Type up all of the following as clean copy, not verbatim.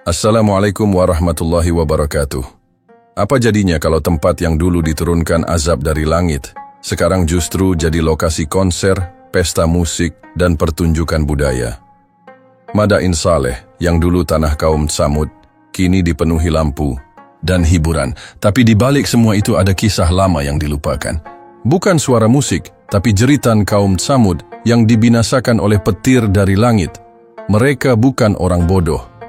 Assalamualaikum warahmatullahi wabarakatuh. Apa jadinya kalau tempat yang dulu diturunkan azab dari langit, sekarang justru jadi lokasi konser, pesta musik, dan pertunjukan budaya? Madain Saleh, yang dulu tanah kaum Tsamud, kini dipenuhi lampu dan hiburan. Tapi di balik semua itu ada kisah lama yang dilupakan. Bukan suara musik, tapi jeritan kaum Tsamud yang dibinasakan oleh petir dari langit. Mereka bukan orang bodoh.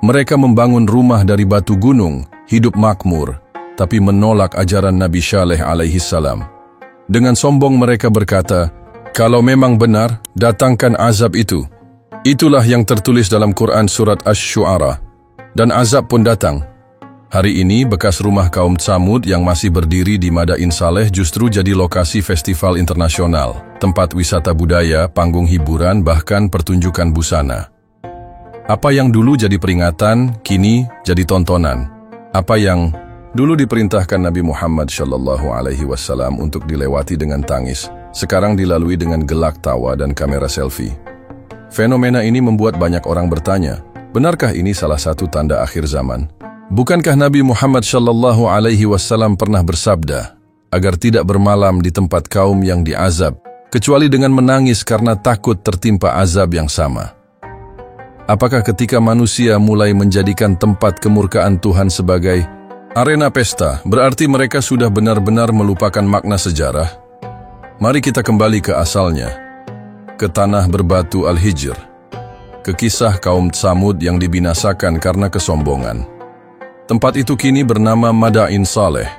Mereka membangun rumah dari batu gunung, hidup makmur, tapi menolak ajaran Nabi Saleh alaihi salam. Dengan sombong mereka berkata, "Kalau memang benar, datangkan azab itu." Itulah yang tertulis dalam Quran surat Asy-Syu'ara. Dan azab pun datang. Hari ini, bekas rumah kaum Tsamud yang masih berdiri di Madain Saleh justru jadi lokasi festival internasional, tempat wisata budaya, panggung hiburan, bahkan pertunjukan busana. Apa yang dulu jadi peringatan, kini jadi tontonan. Apa yang dulu diperintahkan Nabi Muhammad SAW untuk dilewati dengan tangis, sekarang dilalui dengan gelak tawa dan kamera selfie. Fenomena ini membuat banyak orang bertanya, benarkah ini salah satu tanda akhir zaman? Bukankah Nabi Muhammad SAW pernah bersabda, agar tidak bermalam di tempat kaum yang diazab, kecuali dengan menangis karena takut tertimpa azab yang sama? Apakah ketika manusia mulai menjadikan tempat kemurkaan Tuhan sebagai arena pesta, berarti mereka sudah benar-benar melupakan makna sejarah? Mari kita kembali ke asalnya, ke tanah berbatu Al-Hijr, ke kisah kaum Tsamud yang dibinasakan karena kesombongan. Tempat itu kini bernama Madain Saleh.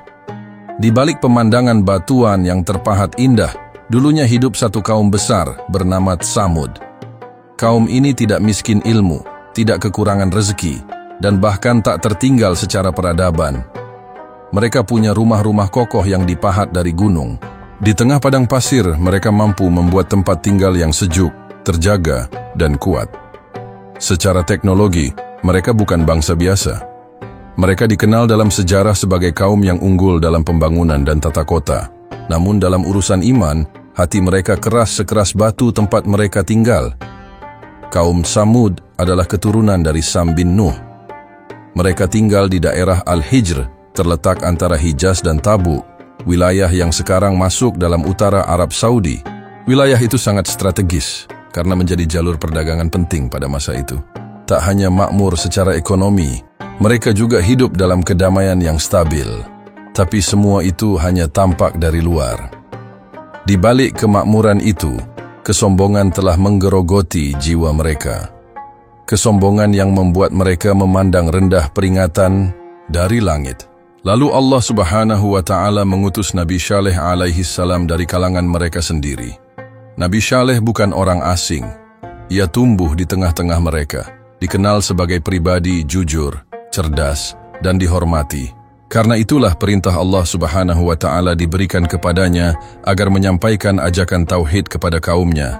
Di balik pemandangan batuan yang terpahat indah, dulunya hidup satu kaum besar bernama Tsamud. Kaum ini tidak miskin ilmu, tidak kekurangan rezeki, dan bahkan tak tertinggal secara peradaban. Mereka punya rumah-rumah kokoh yang dipahat dari gunung. Di tengah padang pasir, mereka mampu membuat tempat tinggal yang sejuk, terjaga, dan kuat. Secara teknologi, mereka bukan bangsa biasa. Mereka dikenal dalam sejarah sebagai kaum yang unggul dalam pembangunan dan tata kota. Namun dalam urusan iman, hati mereka keras sekeras batu tempat mereka tinggal. Kaum Tsamud adalah keturunan dari Sam bin Nuh. Mereka tinggal di daerah Al-Hijr, terletak antara Hijaz dan Tabuk, wilayah yang sekarang masuk dalam utara Arab Saudi. Wilayah itu sangat strategis, karena menjadi jalur perdagangan penting pada masa itu. Tak hanya makmur secara ekonomi, mereka juga hidup dalam kedamaian yang stabil. Tapi semua itu hanya tampak dari luar. Di balik kemakmuran itu, kesombongan telah menggerogoti jiwa mereka. Kesombongan yang membuat mereka memandang rendah peringatan dari langit. Lalu Allah Subhanahu wa Ta'ala mengutus Nabi Saleh alaihi salam dari kalangan mereka sendiri. Nabi Saleh bukan orang asing. Ia tumbuh di tengah-tengah mereka, dikenal sebagai pribadi jujur, cerdas, dan dihormati. Karena itulah perintah Allah Subhanahu wa Ta'ala diberikan kepadanya agar menyampaikan ajakan tauhid kepada kaumnya,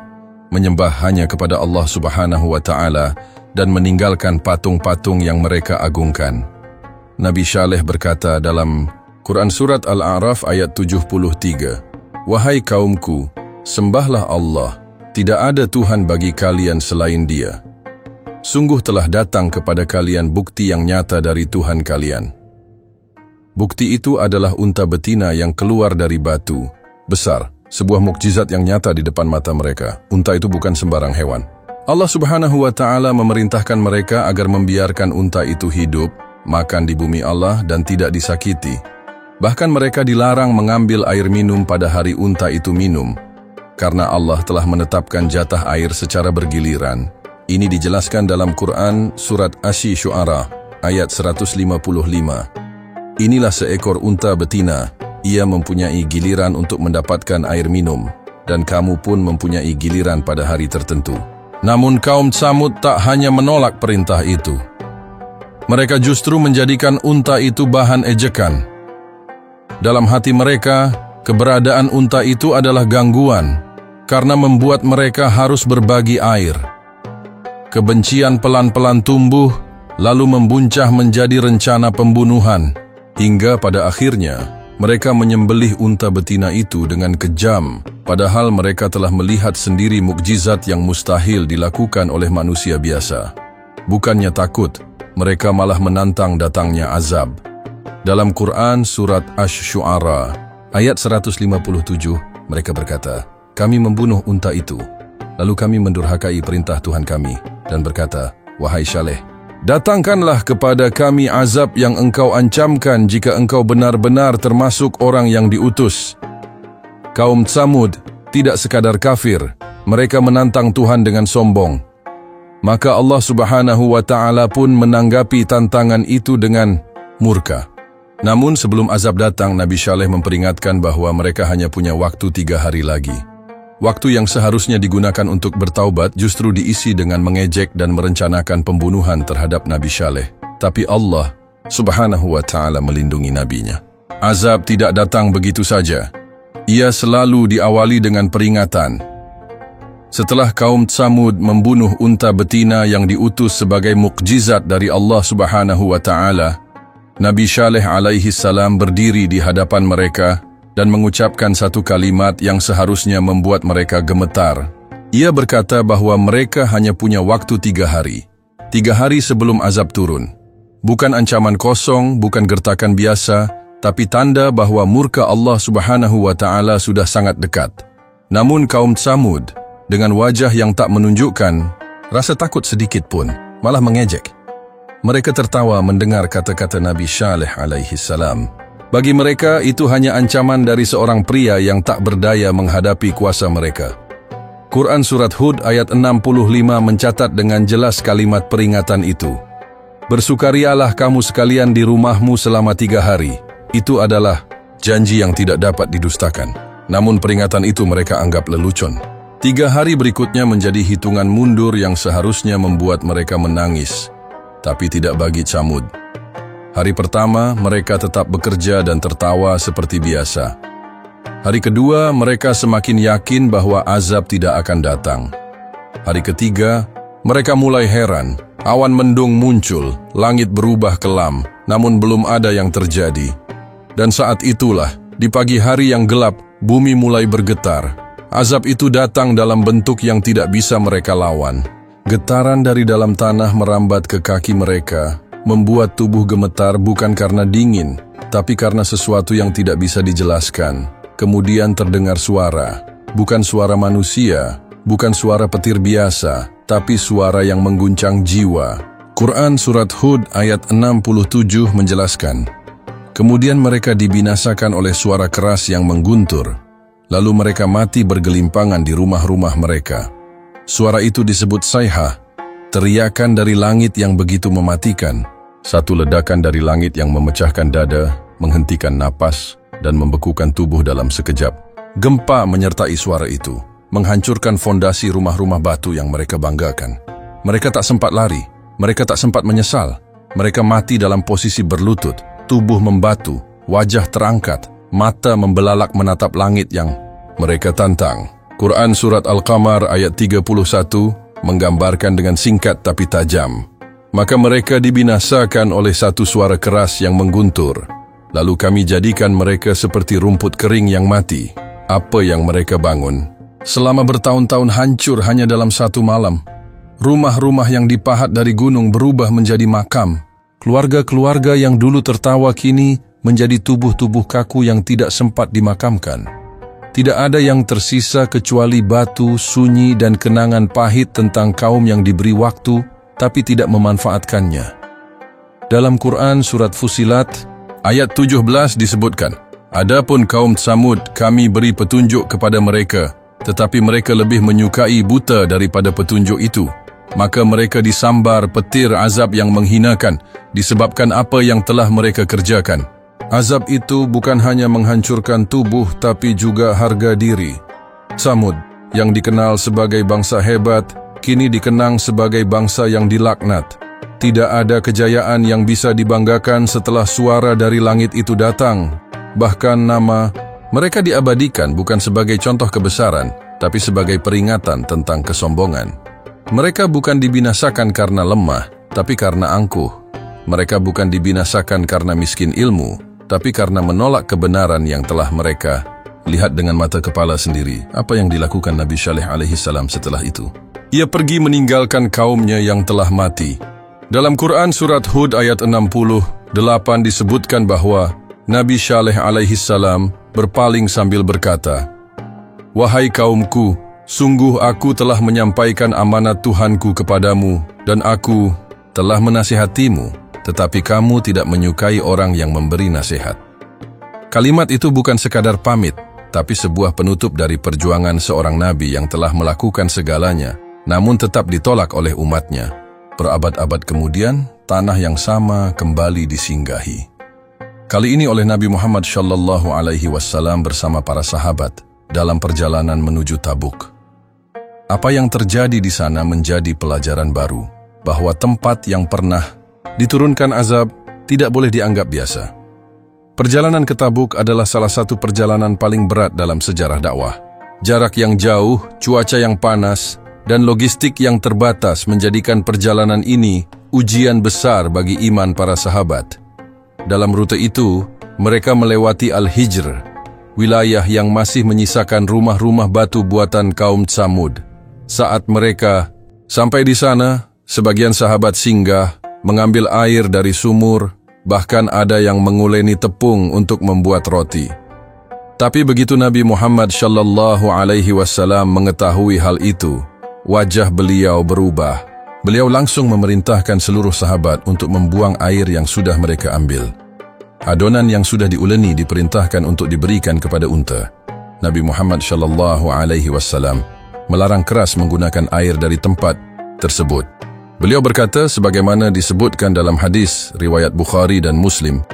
menyembah hanya kepada Allah Subhanahu wa Ta'ala dan meninggalkan patung-patung yang mereka agungkan. Nabi Saleh berkata dalam Quran Surat Al-A'raf ayat 73, "Wahai kaumku, sembahlah Allah, tidak ada Tuhan bagi kalian selain Dia. Sungguh telah datang kepada kalian bukti yang nyata dari Tuhan kalian." Bukti itu adalah unta betina yang keluar dari batu besar, sebuah mukjizat yang nyata di depan mata mereka. Unta itu bukan sembarang hewan. Allah Subhanahu wa Ta'ala memerintahkan mereka agar membiarkan unta itu hidup, makan di bumi Allah dan tidak disakiti. Bahkan mereka dilarang mengambil air minum pada hari unta itu minum, karena Allah telah menetapkan jatah air secara bergiliran. Ini dijelaskan dalam Quran Surat Asy-Syu'ara ayat 155. Inilah seekor unta betina, ia mempunyai giliran untuk mendapatkan air minum, dan kamu pun mempunyai giliran pada hari tertentu. Namun kaum Tsamud tak hanya menolak perintah itu. Mereka justru menjadikan unta itu bahan ejekan. Dalam hati mereka, keberadaan unta itu adalah gangguan, karena membuat mereka harus berbagi air. Kebencian pelan-pelan tumbuh, lalu membuncah menjadi rencana pembunuhan. Hingga pada akhirnya, mereka menyembelih unta betina itu dengan kejam, padahal mereka telah melihat sendiri mukjizat yang mustahil dilakukan oleh manusia biasa. Bukannya takut, mereka malah menantang datangnya azab. Dalam Quran Surat Asy-Syu'ara, ayat 157, mereka berkata, "Kami membunuh unta itu, lalu kami mendurhakai perintah Tuhan kami, dan berkata, Wahai Syaleh, datangkanlah kepada kami azab yang engkau ancamkan jika engkau benar-benar termasuk orang yang diutus." Kaum Tsamud tidak sekadar kafir, mereka menantang Tuhan dengan sombong. Maka Allah Subhanahu wa Ta'ala pun menanggapi tantangan itu dengan murka. Namun sebelum azab datang, Nabi Syaleh memperingatkan bahwa mereka hanya punya waktu 3 hari lagi. Waktu yang seharusnya digunakan untuk bertaubat justru diisi dengan mengejek dan merencanakan pembunuhan terhadap Nabi Syaleh. Tapi Allah Subhanahu wa Ta'ala melindungi nabinya. Azab tidak datang begitu saja. Ia selalu diawali dengan peringatan. Setelah kaum Tsamud membunuh unta betina yang diutus sebagai mukjizat dari Allah Subhanahu wa Ta'ala, Nabi Syaleh alaihi salam berdiri di hadapan mereka dan mengucapkan satu kalimat yang seharusnya membuat mereka gemetar. Ia berkata bahwa mereka hanya punya waktu 3 hari. 3 hari sebelum azab turun. Bukan ancaman kosong, bukan gertakan biasa, tapi tanda bahwa murka Allah Subhanahu wa Ta'ala sudah sangat dekat. Namun kaum Tsamud, dengan wajah yang tak menunjukkan rasa takut sedikit pun, malah mengejek. Mereka tertawa mendengar kata-kata Nabi Syaleh alaihi salam. Bagi mereka, itu hanya ancaman dari seorang pria yang tak berdaya menghadapi kuasa mereka. Quran Surat Hud ayat 65 mencatat dengan jelas kalimat peringatan itu. Bersukarialah kamu sekalian di rumahmu selama 3 hari. Itu adalah janji yang tidak dapat didustakan. Namun peringatan itu mereka anggap lelucon. 3 hari berikutnya menjadi hitungan mundur yang seharusnya membuat mereka menangis. Tapi tidak bagi Tsamud. Hari pertama, mereka tetap bekerja dan tertawa seperti biasa. Hari kedua, mereka semakin yakin bahwa azab tidak akan datang. Hari ketiga, mereka mulai heran. Awan mendung muncul, langit berubah kelam, namun belum ada yang terjadi. Dan saat itulah, di pagi hari yang gelap, bumi mulai bergetar. Azab itu datang dalam bentuk yang tidak bisa mereka lawan. Getaran dari dalam tanah merambat ke kaki mereka, membuat tubuh gemetar bukan karena dingin, tapi karena sesuatu yang tidak bisa dijelaskan. Kemudian terdengar suara, bukan suara manusia, bukan suara petir biasa, tapi suara yang mengguncang jiwa. Quran Surat Hud ayat 67 menjelaskan, kemudian mereka dibinasakan oleh suara keras yang mengguntur. Lalu mereka mati bergelimpangan di rumah-rumah mereka. Suara itu disebut sayhah, teriakan dari langit yang begitu mematikan. Satu ledakan dari langit yang memecahkan dada, menghentikan napas, dan membekukan tubuh dalam sekejap. Gempa menyertai suara itu, menghancurkan fondasi rumah-rumah batu yang mereka banggakan. Mereka tak sempat lari, mereka tak sempat menyesal. Mereka mati dalam posisi berlutut, tubuh membatu, wajah terangkat, mata membelalak menatap langit yang mereka tantang. Quran Surat Al-Qamar ayat 31 menggambarkan dengan singkat tapi tajam. Maka mereka dibinasakan oleh satu suara keras yang mengguntur. Lalu kami jadikan mereka seperti rumput kering yang mati. Apa yang mereka bangun? Selama bertahun-tahun hancur hanya dalam satu malam. Rumah-rumah yang dipahat dari gunung berubah menjadi makam. Keluarga-keluarga yang dulu tertawa kini menjadi tubuh-tubuh kaku yang tidak sempat dimakamkan. Tidak ada yang tersisa kecuali batu, sunyi, dan kenangan pahit tentang kaum yang diberi waktu, tapi tidak memanfaatkannya. Dalam Quran Surat Fusilat, ayat 17 disebutkan, adapun kaum Tsamud, kami beri petunjuk kepada mereka, tetapi mereka lebih menyukai buta daripada petunjuk itu. Maka mereka disambar petir azab yang menghinakan, disebabkan apa yang telah mereka kerjakan. Azab itu bukan hanya menghancurkan tubuh tapi juga harga diri. Tsamud, yang dikenal sebagai bangsa hebat, kini dikenang sebagai bangsa yang dilaknat. Tidak ada kejayaan yang bisa dibanggakan setelah suara dari langit itu datang. Bahkan nama mereka diabadikan bukan sebagai contoh kebesaran, tapi sebagai peringatan tentang kesombongan. Mereka bukan dibinasakan karena lemah, tapi karena angkuh. Mereka bukan dibinasakan karena miskin ilmu, tapi karena menolak kebenaran yang telah mereka lihat dengan mata kepala sendiri. Apa yang dilakukan Nabi Syaleh alaihi salam setelah itu? Ia pergi meninggalkan kaumnya yang telah mati. Dalam Quran surat Hud ayat 68 disebutkan bahwa Nabi Syaleh alaihi salam berpaling sambil berkata, "Wahai kaumku, sungguh aku telah menyampaikan amanat Tuhanku kepadamu dan aku telah menasihatimu, tetapi kamu tidak menyukai orang yang memberi nasihat." Kalimat itu bukan sekadar pamit, tapi sebuah penutup dari perjuangan seorang nabi yang telah melakukan segalanya, namun tetap ditolak oleh umatnya. Berabad-abad kemudian, tanah yang sama kembali disinggahi. Kali ini oleh Nabi Muhammad SAW bersama para sahabat dalam perjalanan menuju Tabuk. Apa yang terjadi di sana menjadi pelajaran baru, bahwa tempat yang pernah diturunkan azab tidak boleh dianggap biasa. Perjalanan ke Tabuk adalah salah satu perjalanan paling berat dalam sejarah dakwah. Jarak yang jauh, cuaca yang panas, dan logistik yang terbatas menjadikan perjalanan ini ujian besar bagi iman para sahabat. Dalam rute itu, mereka melewati Al-Hijr, wilayah yang masih menyisakan rumah-rumah batu buatan kaum Tsamud. Saat mereka sampai di sana, sebagian sahabat singgah, mengambil air dari sumur, bahkan ada yang menguleni tepung untuk membuat roti. Tapi begitu Nabi Muhammad SAW mengetahui hal itu, wajah beliau berubah. Beliau langsung memerintahkan seluruh sahabat untuk membuang air yang sudah mereka ambil. Adonan yang sudah diuleni diperintahkan untuk diberikan kepada unta. Nabi Muhammad SAW melarang keras menggunakan air dari tempat tersebut. Beliau berkata sebagaimana disebutkan dalam hadis riwayat Bukhari dan Muslim,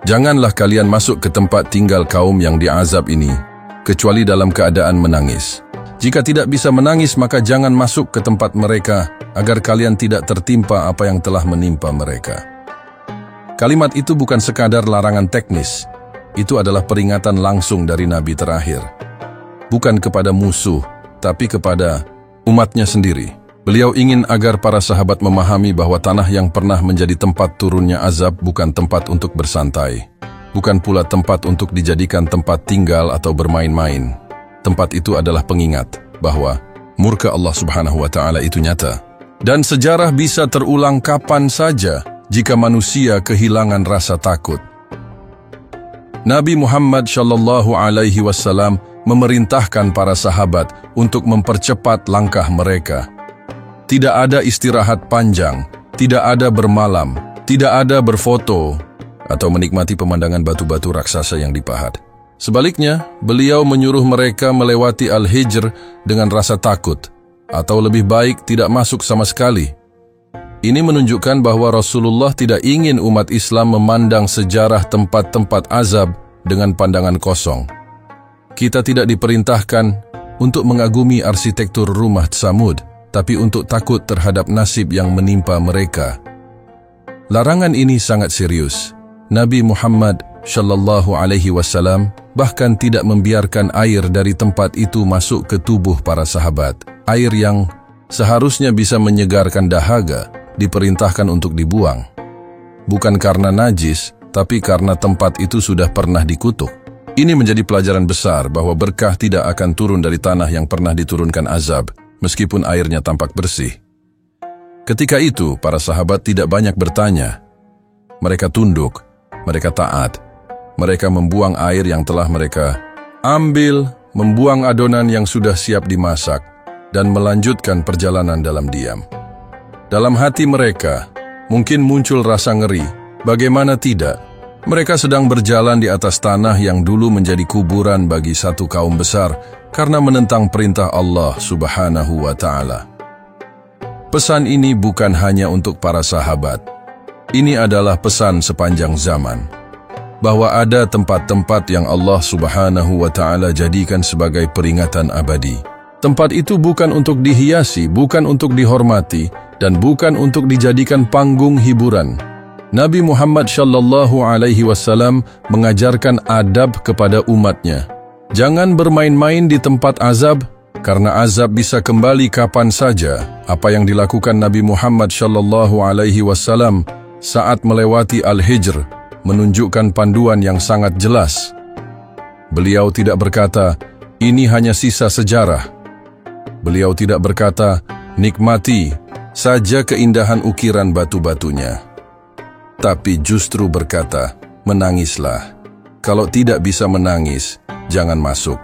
"Janganlah kalian masuk ke tempat tinggal kaum yang diazab ini, kecuali dalam keadaan menangis. Jika tidak bisa menangis, maka jangan masuk ke tempat mereka, agar kalian tidak tertimpa apa yang telah menimpa mereka." Kalimat itu bukan sekadar larangan teknis, itu adalah peringatan langsung dari Nabi terakhir. Bukan kepada musuh, tapi kepada umatnya sendiri. Beliau ingin agar para sahabat memahami bahwa tanah yang pernah menjadi tempat turunnya azab bukan tempat untuk bersantai, bukan pula tempat untuk dijadikan tempat tinggal atau bermain-main. Tempat itu adalah pengingat bahwa murka Allah Subhanahu wa Ta'ala itu nyata. Dan sejarah bisa terulang kapan saja jika manusia kehilangan rasa takut. Nabi Muhammad SAW memerintahkan para sahabat untuk mempercepat langkah mereka. Tidak ada istirahat panjang, tidak ada bermalam, tidak ada berfoto, atau menikmati pemandangan batu-batu raksasa yang dipahat. Sebaliknya, beliau menyuruh mereka melewati Al-Hijr dengan rasa takut, atau lebih baik tidak masuk sama sekali. Ini menunjukkan bahwa Rasulullah tidak ingin umat Islam memandang sejarah tempat-tempat azab dengan pandangan kosong. Kita tidak diperintahkan untuk mengagumi arsitektur rumah Tsamud, tapi untuk takut terhadap nasib yang menimpa mereka. Larangan ini sangat serius. Nabi Muhammad SAW bahkan tidak membiarkan air dari tempat itu masuk ke tubuh para sahabat. Air yang seharusnya bisa menyegarkan dahaga diperintahkan untuk dibuang. Bukan karena najis, tapi karena tempat itu sudah pernah dikutuk. Ini menjadi pelajaran besar bahwa berkah tidak akan turun dari tanah yang pernah diturunkan azab, meskipun airnya tampak bersih. Ketika itu, para sahabat tidak banyak bertanya. Mereka tunduk, mereka taat. Mereka membuang air yang telah mereka ambil, membuang adonan yang sudah siap dimasak, dan melanjutkan perjalanan dalam diam. Dalam hati mereka, mungkin muncul rasa ngeri. Bagaimana tidak? Mereka sedang berjalan di atas tanah yang dulu menjadi kuburan bagi satu kaum besar karena menentang perintah Allah Subhanahu wa Ta'ala. Pesan ini bukan hanya untuk para sahabat. Ini adalah pesan sepanjang zaman, bahwa ada tempat-tempat yang Allah Subhanahu wa Ta'ala jadikan sebagai peringatan abadi. Tempat itu bukan untuk dihiasi, bukan untuk dihormati, dan bukan untuk dijadikan panggung hiburan. Nabi Muhammad SAW mengajarkan adab kepada umatnya. Jangan bermain-main di tempat azab, karena azab bisa kembali kapan saja. Apa yang dilakukan Nabi Muhammad SAW saat melewati Al-Hijr menunjukkan panduan yang sangat jelas. Beliau tidak berkata, "Ini hanya sisa sejarah." Beliau tidak berkata, "Nikmati," saja keindahan ukiran batu-batunya. Tapi justru berkata, menangislah. Kalau tidak bisa menangis, jangan masuk.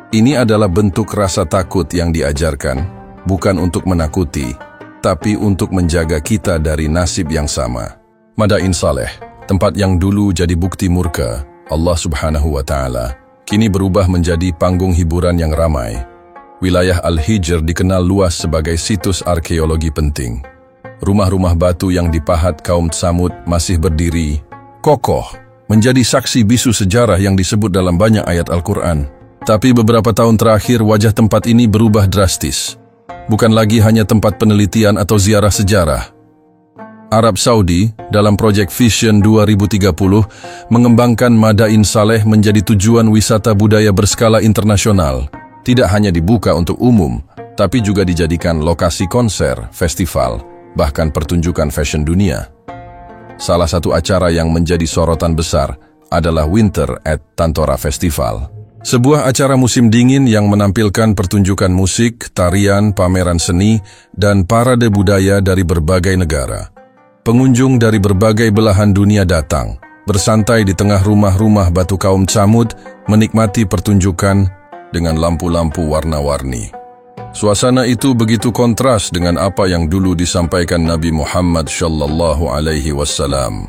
Ini adalah bentuk rasa takut yang diajarkan, bukan untuk menakuti, tapi untuk menjaga kita dari nasib yang sama. Madain Saleh, tempat yang dulu jadi bukti murka Allah Subhanahu wa Ta'ala, kini berubah menjadi panggung hiburan yang ramai. Wilayah Al-Hijr dikenal luas sebagai situs arkeologi penting. Rumah-rumah batu yang dipahat kaum Tsamud masih berdiri kokoh, menjadi saksi bisu sejarah yang disebut dalam banyak ayat Al-Quran. Tapi beberapa tahun terakhir wajah tempat ini berubah drastis. Bukan lagi hanya tempat penelitian atau ziarah sejarah. Arab Saudi dalam proyek Vision 2030 mengembangkan Madain Saleh menjadi tujuan wisata budaya berskala internasional. Tidak hanya dibuka untuk umum, tapi juga dijadikan lokasi konser, festival, bahkan pertunjukan fashion dunia. Salah satu acara yang menjadi sorotan besar adalah Winter at Tantora Festival. Sebuah acara musim dingin yang menampilkan pertunjukan musik, tarian, pameran seni, dan parade budaya dari berbagai negara. Pengunjung dari berbagai belahan dunia datang, bersantai di tengah rumah-rumah batu kaum Tsamud, menikmati pertunjukan dengan lampu-lampu warna-warni. Suasana itu begitu kontras dengan apa yang dulu disampaikan Nabi Muhammad sallallahu alaihi wasallam.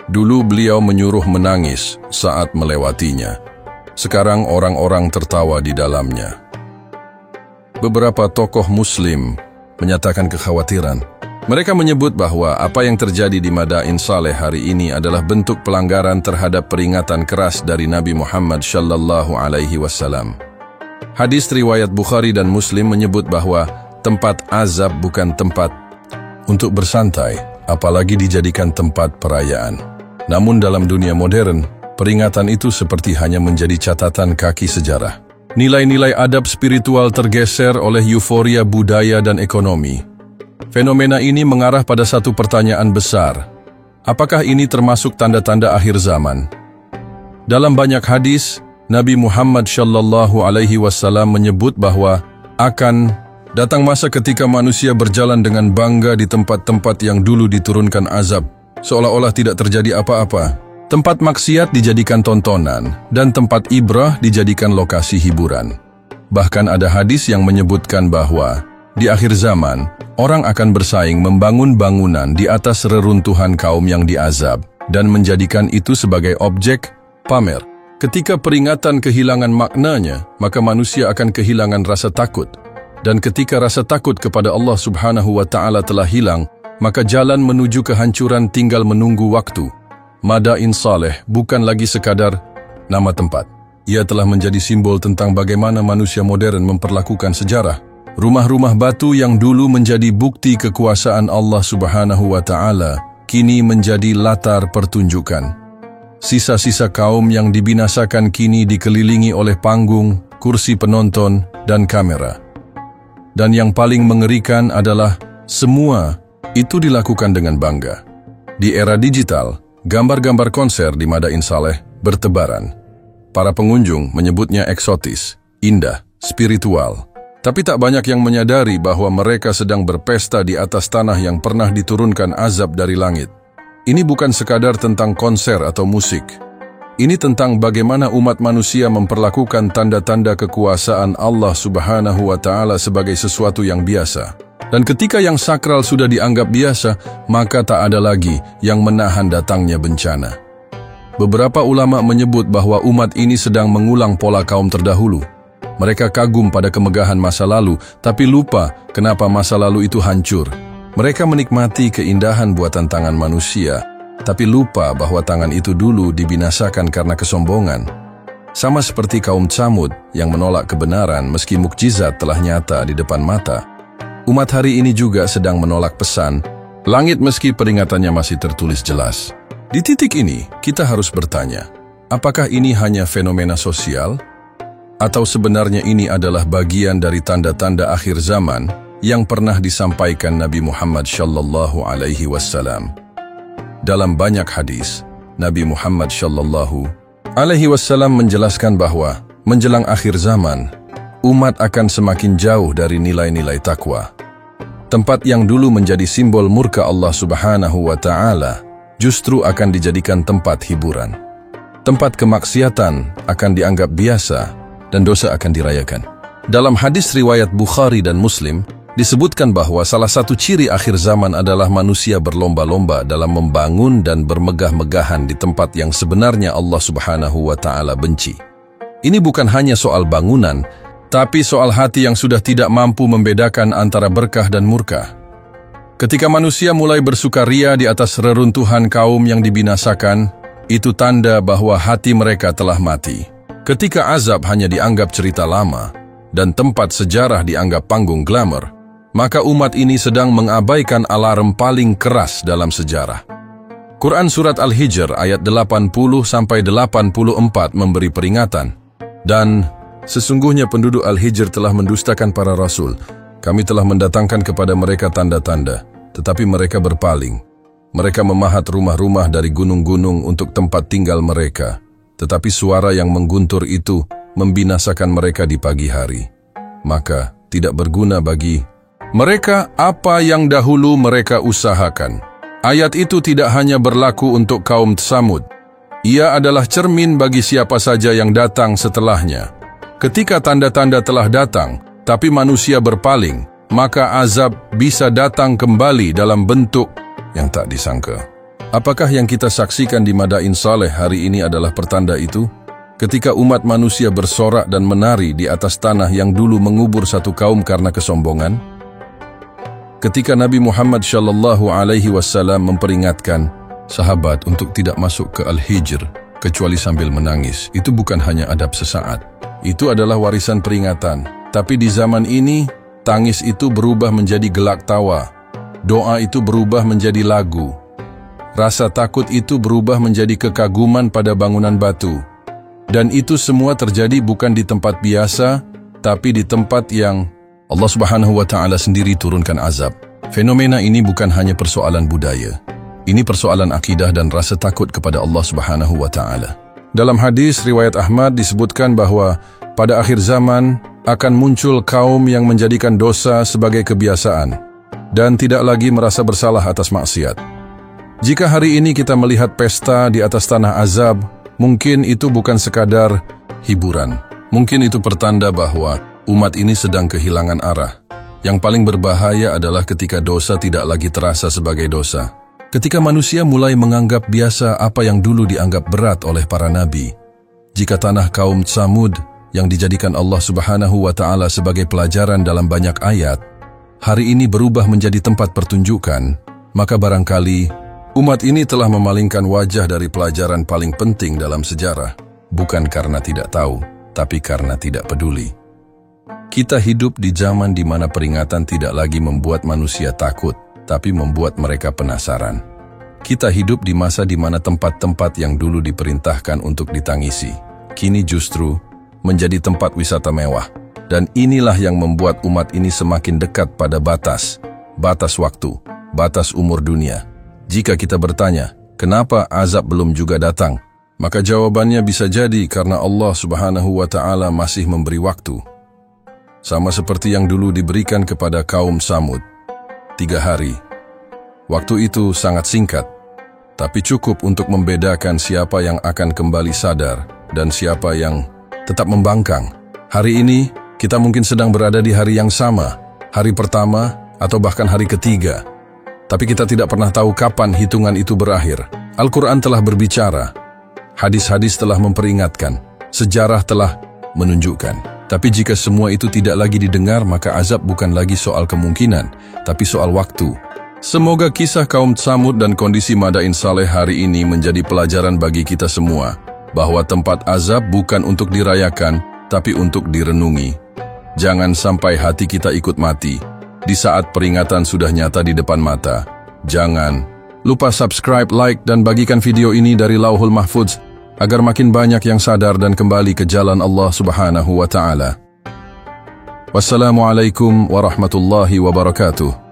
Dulu beliau menyuruh menangis saat melewatinya. Sekarang orang-orang tertawa di dalamnya. Beberapa tokoh Muslim menyatakan kekhawatiran. Mereka menyebut bahwa apa yang terjadi di Madain Saleh hari ini adalah bentuk pelanggaran terhadap peringatan keras dari Nabi Muhammad sallallahu alaihi wasallam. Hadis riwayat Bukhari dan Muslim menyebut bahwa tempat azab bukan tempat untuk bersantai, apalagi dijadikan tempat perayaan. Namun dalam dunia modern, peringatan itu seperti hanya menjadi catatan kaki sejarah. Nilai-nilai adab spiritual tergeser oleh euforia budaya dan ekonomi. Fenomena ini mengarah pada satu pertanyaan besar. Apakah ini termasuk tanda-tanda akhir zaman? Dalam banyak hadis, Nabi Muhammad sallallahu alaihi wasallam menyebut bahwa akan datang masa ketika manusia berjalan dengan bangga di tempat-tempat yang dulu diturunkan azab, seolah-olah tidak terjadi apa-apa. Tempat maksiat dijadikan tontonan, dan tempat ibrah dijadikan lokasi hiburan. Bahkan ada hadis yang menyebutkan bahwa di akhir zaman, orang akan bersaing membangun bangunan di atas reruntuhan kaum yang diazab, dan menjadikan itu sebagai objek pamer. Ketika peringatan kehilangan maknanya, maka manusia akan kehilangan rasa takut. Dan ketika rasa takut kepada Allah Subhanahu wa Ta'ala telah hilang, maka jalan menuju kehancuran tinggal menunggu waktu. Madain Saleh bukan lagi sekadar nama tempat. Ia telah menjadi simbol tentang bagaimana manusia modern memperlakukan sejarah. Rumah-rumah batu yang dulu menjadi bukti kekuasaan Allah Subhanahu wa Ta'ala, kini menjadi latar pertunjukan. Sisa-sisa kaum yang dibinasakan kini dikelilingi oleh panggung, kursi penonton, dan kamera. Dan yang paling mengerikan adalah semua itu dilakukan dengan bangga. Di era digital, gambar-gambar konser di Madain Saleh bertebaran. Para pengunjung menyebutnya eksotis, indah, spiritual. Tapi tak banyak yang menyadari bahwa mereka sedang berpesta di atas tanah yang pernah diturunkan azab dari langit. Ini bukan sekadar tentang konser atau musik. Ini tentang bagaimana umat manusia memperlakukan tanda-tanda kekuasaan Allah Subhanahu wa Ta'ala sebagai sesuatu yang biasa. Dan ketika yang sakral sudah dianggap biasa, maka tak ada lagi yang menahan datangnya bencana. Beberapa ulama menyebut bahwa umat ini sedang mengulang pola kaum terdahulu. Mereka kagum pada kemegahan masa lalu, tapi lupa kenapa masa lalu itu hancur. Mereka menikmati keindahan buatan tangan manusia, tapi lupa bahwa tangan itu dulu dibinasakan karena kesombongan. Sama seperti kaum Tsamud yang menolak kebenaran meski mukjizat telah nyata di depan mata. Umat hari ini juga sedang menolak pesan langit meski peringatannya masih tertulis jelas. Di titik ini, kita harus bertanya, apakah ini hanya fenomena sosial? Atau sebenarnya ini adalah bagian dari tanda-tanda akhir zaman yang pernah disampaikan Nabi Muhammad sallallahu alaihi wasallam. Dalam banyak hadis, Nabi Muhammad sallallahu alaihi wasallam menjelaskan bahwa menjelang akhir zaman, umat akan semakin jauh dari nilai-nilai takwa. tempat yang dulu menjadi simbol murka Allah Subhanahu wa Ta'ala, justru akan dijadikan tempat hiburan. Tempat kemaksiatan akan dianggap biasa dan dosa akan dirayakan. Dalam hadis riwayat Bukhari dan Muslim, disebutkan bahwa salah satu ciri akhir zaman adalah manusia berlomba-lomba dalam membangun dan bermegah-megahan di tempat yang sebenarnya Allah Subhanahu wa Ta'ala benci. Ini bukan hanya soal bangunan, tapi soal hati yang sudah tidak mampu membedakan antara berkah dan murka. Ketika manusia mulai bersukaria di atas reruntuhan kaum yang dibinasakan, itu tanda bahwa hati mereka telah mati. Ketika azab hanya dianggap cerita lama, dan tempat sejarah dianggap panggung glamour, maka umat ini sedang mengabaikan alarm paling keras dalam sejarah. Quran Surat Al-Hijr ayat 80-84 memberi peringatan, dan sesungguhnya penduduk Al-Hijr telah mendustakan para rasul. Kami telah mendatangkan kepada mereka tanda-tanda, tetapi mereka berpaling. Mereka memahat rumah-rumah dari gunung-gunung untuk tempat tinggal mereka, tetapi suara yang mengguntur itu membinasakan mereka di pagi hari. Maka tidak berguna bagi mereka apa yang dahulu mereka usahakan. Ayat itu tidak hanya berlaku untuk kaum Tsamud. Ia adalah cermin bagi siapa saja yang datang setelahnya. Ketika tanda-tanda telah datang, tapi manusia berpaling, maka azab bisa datang kembali dalam bentuk yang tak disangka. Apakah yang kita saksikan di Madain Saleh hari ini adalah pertanda itu? Ketika umat manusia bersorak dan menari di atas tanah yang dulu mengubur satu kaum karena kesombongan? Ketika Nabi Muhammad SAW memperingatkan sahabat untuk tidak masuk ke Al-Hijr kecuali sambil menangis, itu bukan hanya adab sesaat. Itu adalah warisan peringatan. Tapi di zaman ini, tangis itu berubah menjadi gelak tawa. Doa itu berubah menjadi lagu. Rasa takut itu berubah menjadi kekaguman pada bangunan batu. Dan itu semua terjadi bukan di tempat biasa, tapi di tempat yang Allah Subhanahu wa Ta'ala sendiri turunkan azab. Fenomena ini bukan hanya persoalan budaya. Ini persoalan akidah dan rasa takut kepada Allah Subhanahu wa Ta'ala. Dalam hadis riwayat Ahmad disebutkan bahwa pada akhir zaman akan muncul kaum yang menjadikan dosa sebagai kebiasaan dan tidak lagi merasa bersalah atas maksiat. Jika hari ini kita melihat pesta di atas tanah azab, mungkin itu bukan sekadar hiburan. Mungkin itu pertanda bahwa umat ini sedang kehilangan arah. Yang paling berbahaya adalah ketika dosa tidak lagi terasa sebagai dosa. Ketika manusia mulai menganggap biasa apa yang dulu dianggap berat oleh para nabi. Jika tanah kaum Tsamud yang dijadikan Allah Subhanahu wa Ta'ala sebagai pelajaran dalam banyak ayat, hari ini berubah menjadi tempat pertunjukan, maka barangkali umat ini telah memalingkan wajah dari pelajaran paling penting dalam sejarah, bukan karena tidak tahu, tapi karena tidak peduli. Kita hidup di zaman di mana peringatan tidak lagi membuat manusia takut, tapi membuat mereka penasaran. Kita hidup di masa di mana tempat-tempat yang dulu diperintahkan untuk ditangisi, kini justru menjadi tempat wisata mewah. Dan inilah yang membuat umat ini semakin dekat pada batas waktu, batas umur dunia. Jika kita bertanya, kenapa azab belum juga datang? Maka jawabannya bisa jadi karena Allah Subhanahu wa Ta'ala masih memberi waktu. Sama seperti yang dulu diberikan kepada kaum Tsamud, 3 hari. Waktu itu sangat singkat, tapi cukup untuk membedakan siapa yang akan kembali sadar dan siapa yang tetap membangkang. Hari ini, kita mungkin sedang berada di hari yang sama, hari pertama atau bahkan hari ketiga. Tapi kita tidak pernah tahu kapan hitungan itu berakhir. Al-Quran telah berbicara, hadis-hadis telah memperingatkan, sejarah telah menunjukkan. Tapi jika semua itu tidak lagi didengar, maka azab bukan lagi soal kemungkinan, tapi soal waktu. Semoga kisah kaum Tsamud dan kondisi Madain Saleh hari ini menjadi pelajaran bagi kita semua, bahwa tempat azab bukan untuk dirayakan, tapi untuk direnungi. Jangan sampai hati kita ikut mati di saat peringatan sudah nyata di depan mata. Jangan lupa subscribe, like, dan bagikan video ini dari Lauhul Mahfudz, agar makin banyak yang sadar dan kembali ke jalan Allah Subhanahu wa Ta'ala. Wassalamualaikum warahmatullahi wabarakatuh.